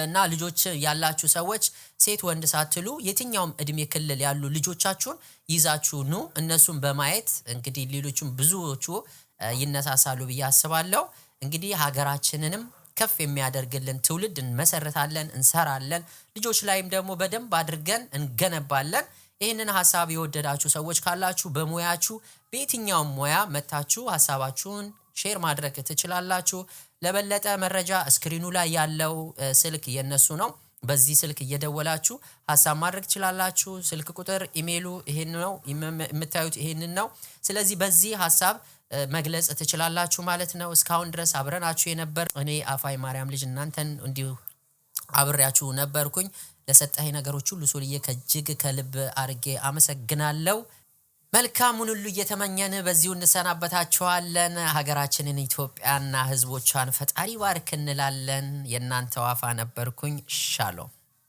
[SPEAKER 1] እና ልጆች ያላችሁ ሰዎች ሴት ወንድ ሳትሉ የትኛውም እድሜ ክልል ያሉ ልጆቻችሁን ይዛችሁ ኑ። እነሱን በማየት እንግዲህ ሌሎችም ብዙዎቹ ይነሳሳሉ ብዬ አስባለሁ። እንግዲህ ሀገራችንንም ከፍ የሚያደርግልን ትውልድ እንመሰርታለን፣ እንሰራለን። ልጆች ላይም ደግሞ በደንብ አድርገን እንገነባለን። ይሄንን ሐሳብ የወደዳችሁ ሰዎች ካላችሁ በሙያችሁ በየትኛውም ሙያ መታችሁ ሐሳባችሁን ሼር ማድረግ ትችላላችሁ። ለበለጠ መረጃ ስክሪኑ ላይ ያለው ስልክ የነሱ ነው። በዚህ ስልክ እየደወላችሁ ሐሳብ ማድረግ ትችላላችሁ። ስልክ ቁጥር ኢሜይሉ ይሄን ነው የምታዩት ይሄንን ነው። ስለዚህ በዚህ ሐሳብ መግለጽ ትችላላችሁ ማለት ነው። እስካሁን ድረስ አብረናችሁ የነበር እኔ አፋይ ማርያም ልጅ እናንተን እንዲሁ አብሬያችሁ ነበርኩኝ። ለሰጠኝ ነገሮች ሁሉ ሶልዬ ከጅግ ከልብ አርጌ አመሰግናለሁ። መልካሙን ሁሉ እየተመኘን በዚሁ እንሰናበታችኋለን። ሀገራችንን ኢትዮጵያና ህዝቦቿን ፈጣሪ ባርክ እንላለን። የእናንተው አፋ ነበርኩኝ። ሻሎም